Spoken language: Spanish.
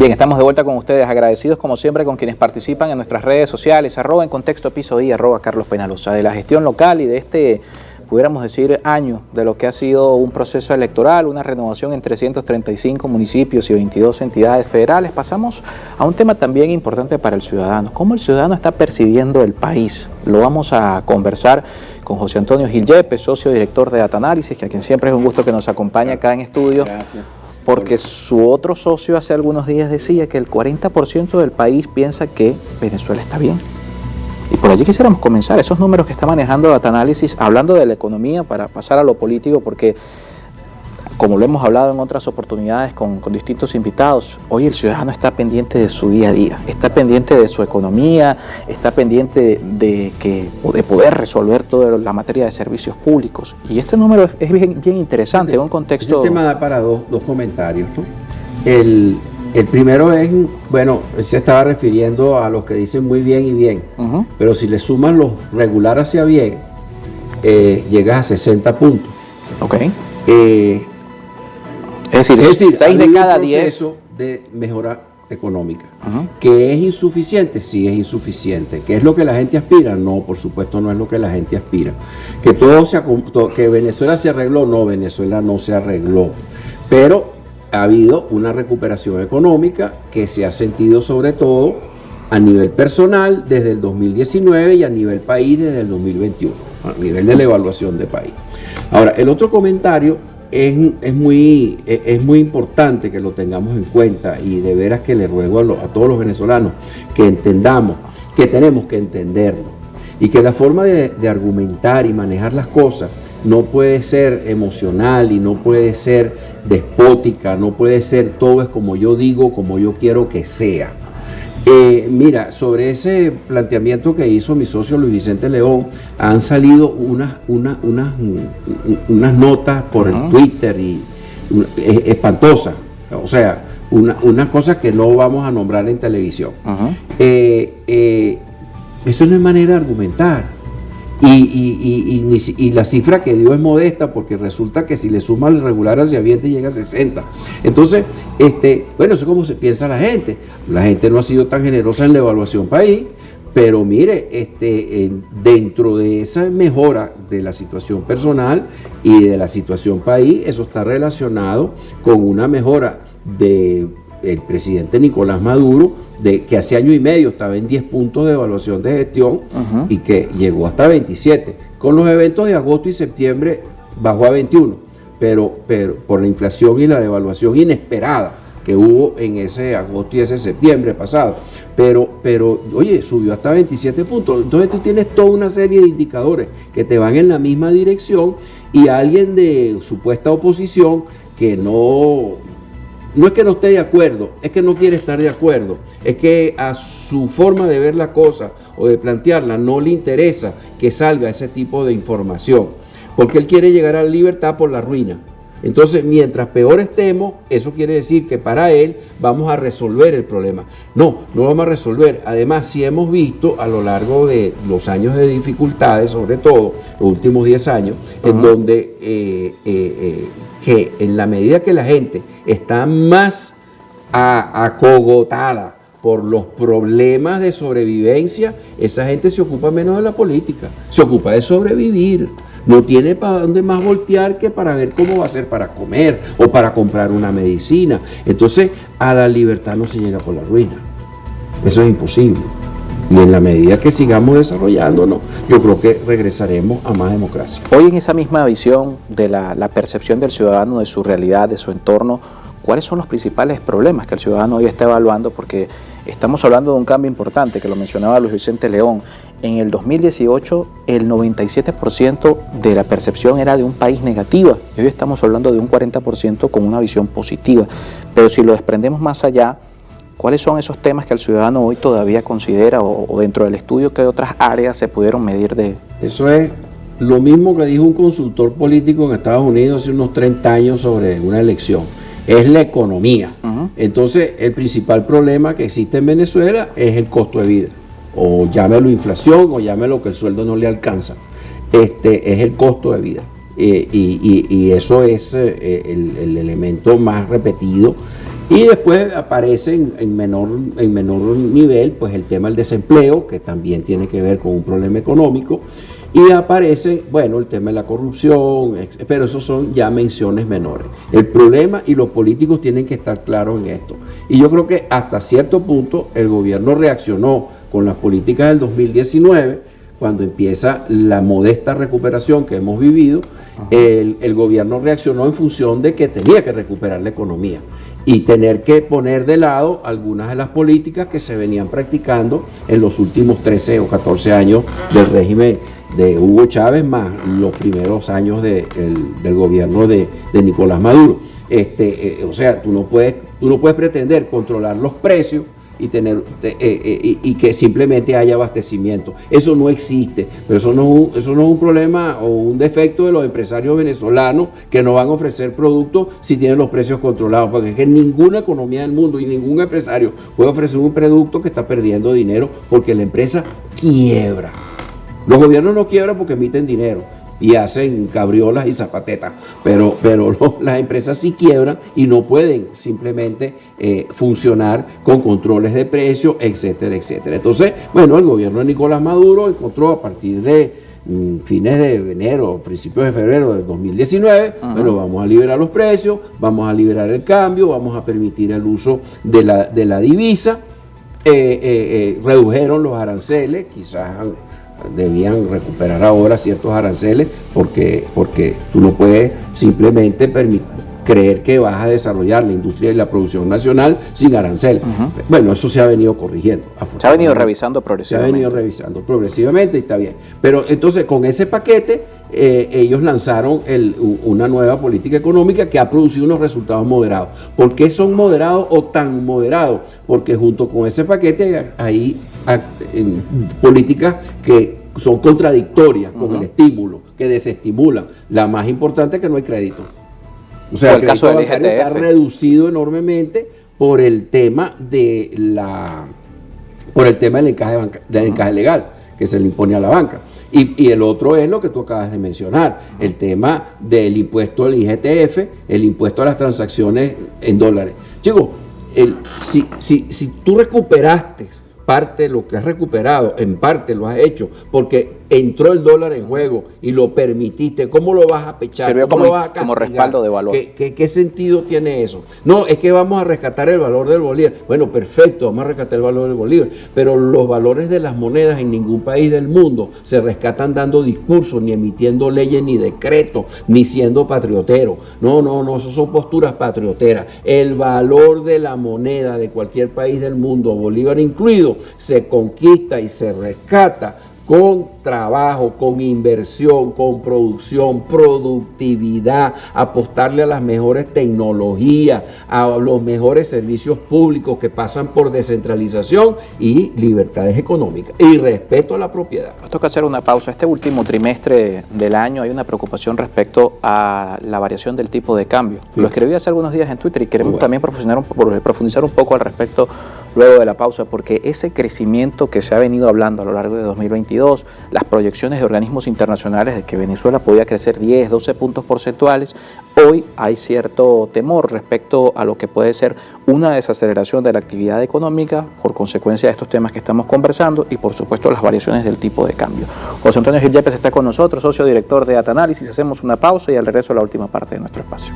Bien, estamos de vuelta con ustedes, agradecidos como siempre con quienes participan en nuestras redes sociales, @en contexto piso I, @Carlos Peñalosa, de la gestión local y de este, pudiéramos decir, año de lo que ha sido un proceso electoral, una renovación en 335 municipios y 22 entidades federales. Pasamos a un tema también importante para el ciudadano, cómo el ciudadano está percibiendo el país. Lo vamos a conversar con José Antonio Gil Yepes, socio director de Data Análisis, a quien siempre es un gusto que nos acompañe acá en estudio. Gracias. Porque su otro socio hace algunos días decía que el 40% del país piensa que Venezuela está bien. Y por allí quisiéramos comenzar, esos números que está manejando Data Análisis, hablando de la economía para pasar a lo político, porque como lo hemos hablado en otras oportunidades con distintos invitados, hoy el ciudadano está pendiente de su día a día, está pendiente de su economía, está pendiente de poder resolver toda la materia de servicios públicos. Y este número es bien interesante, en un contexto... Este tema da para dos comentarios, ¿no? El primero es, bueno, él se estaba refiriendo a los que dicen muy bien y bien, pero si le suman los regular hacia bien, llegas a 60 puntos. Ok. Es decir, 6 de cada 10 de mejora económica. ¿Que es insuficiente? Sí, es insuficiente. ¿Que es lo que la gente aspira? No, por supuesto no es lo que la gente aspira. ¿Que Venezuela se arregló? No, Venezuela no se arregló. Pero ha habido una recuperación económica que se ha sentido sobre todo a nivel personal desde el 2019 y a nivel país desde el 2021, a nivel de la evaluación de país. Ahora, el otro comentario es muy importante que lo tengamos en cuenta, y de veras que le ruego a todos los venezolanos que entendamos que tenemos que entenderlo, y que la forma de argumentar y manejar las cosas no puede ser emocional y no puede ser despótica, no puede ser todo es como yo digo, como yo quiero que sea. Mira, sobre ese planteamiento que hizo mi socio Luis Vicente León, han salido unas notas por el Twitter y espantosas, o sea, unas cosas que no vamos a nombrar en televisión. Eso no es manera de argumentar. Y la cifra que dio es modesta, porque resulta que si le suma el regular hacia ambiente llega a 60. Entonces, bueno, eso es como se piensa la gente. La gente no ha sido tan generosa en la evaluación país, pero mire, dentro de esa mejora de la situación personal y de la situación país, eso está relacionado con una mejora del presidente Nicolás Maduro, que hace año y medio estaba en 10 puntos de evaluación de gestión y que llegó hasta 27. Con los eventos de agosto y septiembre bajó a 21, pero por la inflación y la devaluación inesperada que hubo en ese agosto y ese septiembre pasado. Pero oye, subió hasta 27 puntos. Entonces tú tienes toda una serie de indicadores que te van en la misma dirección, y alguien de supuesta oposición que no es que no esté de acuerdo, es que no quiere estar de acuerdo, es que a su forma de ver la cosa o de plantearla no le interesa que salga ese tipo de información, porque él quiere llegar a la libertad por la ruina. Entonces, mientras peor estemos, eso quiere decir que para él vamos a resolver el problema. No vamos a resolver. Además, sí hemos visto a lo largo de los años de dificultades, sobre todo los últimos 10 años, en donde que en la medida que la gente está más acogotada por los problemas de sobrevivencia, esa gente se ocupa menos de la política, se ocupa de sobrevivir. No tiene para dónde más voltear que para ver cómo va a ser para comer o para comprar una medicina. Entonces, a la libertad no se llega por la ruina. Eso es imposible. Y en la medida que sigamos desarrollándonos, yo creo que regresaremos a más democracia. Hoy, en esa misma visión de la percepción del ciudadano, de su realidad, de su entorno, ¿cuáles son los principales problemas que el ciudadano hoy está evaluando? Porque estamos hablando de un cambio importante, que lo mencionaba Luis Vicente León. En el 2018, el 97% de la percepción era de un país negativa, y hoy estamos hablando de un 40% con una visión positiva. Pero si lo desprendemos más allá, ¿cuáles son esos temas que el ciudadano hoy todavía considera, o dentro del estudio, que otras áreas se pudieron medir de...? Eso es lo mismo que dijo un consultor político en Estados Unidos hace unos 30 años sobre una elección. Es la economía. Entonces, el principal problema que existe en Venezuela es el costo de vida. O llámelo inflación, o llámelo que el sueldo no le alcanza. Es el costo de vida. Y eso es el elemento más repetido. Y después aparece en menor nivel pues el tema del desempleo, que también tiene que ver con un problema económico. Y aparece, bueno, el tema de la corrupción, pero esos son ya menciones menores. El problema, y los políticos tienen que estar claros en esto. Y yo creo que hasta cierto punto el gobierno reaccionó con las políticas del 2019, cuando empieza la modesta recuperación que hemos vivido. El gobierno reaccionó en función de que tenía que recuperar la economía y tener que poner de lado algunas de las políticas que se venían practicando en los últimos 13 o 14 años del régimen de Hugo Chávez, más los primeros años del gobierno de Nicolás Maduro. O sea, tú no puedes pretender controlar los precios y y que simplemente haya abastecimiento. Eso no existe, pero eso no es un problema o un defecto de los empresarios venezolanos, que no van a ofrecer productos si tienen los precios controlados, porque es que ninguna economía del mundo y ningún empresario puede ofrecer un producto que está perdiendo dinero porque la empresa quiebra. Los gobiernos no quiebran porque emiten dinero y hacen cabriolas y zapatetas, pero las empresas sí quiebran y no pueden simplemente funcionar con controles de precios, etcétera, etcétera. Entonces, bueno, el gobierno de Nicolás Maduro encontró a partir de fines de enero, principios de febrero de 2019, bueno, vamos a liberar los precios, vamos a liberar el cambio, vamos a permitir el uso de la divisa, redujeron los aranceles, quizás debían recuperar ahora ciertos aranceles, porque tú no puedes simplemente creer que vas a desarrollar la industria y la producción nacional sin aranceles. Bueno, eso se ha venido corrigiendo. Se ha venido revisando progresivamente. Se ha venido revisando progresivamente y está bien. Pero entonces con ese paquete ellos lanzaron una nueva política económica que ha producido unos resultados moderados. ¿Por qué son moderados o tan moderados? Porque junto con ese paquete hay políticas que son contradictorias con el estímulo, que desestimulan. La más importante es que no hay crédito. O sea, el caso del IGTF está reducido enormemente por el tema del encaje legal que se le impone a la banca. Y el otro es lo que tú acabas de mencionar, el tema del impuesto al IGTF, el impuesto a las transacciones en dólares. Chicos, si tú recuperaste parte de lo que has recuperado, en parte lo has hecho porque entró el dólar en juego y lo permitiste, ¿cómo lo vas a pechar? Sirvió ¿Cómo lo vas a castigar? como respaldo de valor. ¿Qué sentido tiene eso? No, es que vamos a rescatar el valor del bolívar. Bueno, perfecto, vamos a rescatar el valor del bolívar, pero los valores de las monedas en ningún país del mundo se rescatan dando discursos, ni emitiendo leyes, ni decretos, ni siendo patriotero. No, eso son posturas patrioteras. El valor de la moneda de cualquier país del mundo, bolívar incluido, se conquista y se rescata con trabajo, con inversión, con producción, productividad, apostarle a las mejores tecnologías, a los mejores servicios públicos que pasan por descentralización y libertades económicas y respeto a la propiedad. Nos toca hacer una pausa. Este último trimestre del año hay una preocupación respecto a la variación del tipo de cambio. Sí. Lo escribí hace algunos días en Twitter y queremos también profundizar un poco al respecto luego de la pausa, porque ese crecimiento que se ha venido hablando a lo largo de 2022, las proyecciones de organismos internacionales de que Venezuela podía crecer 10, 12 puntos porcentuales, hoy hay cierto temor respecto a lo que puede ser una desaceleración de la actividad económica por consecuencia de estos temas que estamos conversando y por supuesto las variaciones del tipo de cambio. José Antonio Gil Yepes está con nosotros, socio director de Data Análisis. Hacemos una pausa y al regreso la última parte de nuestro espacio.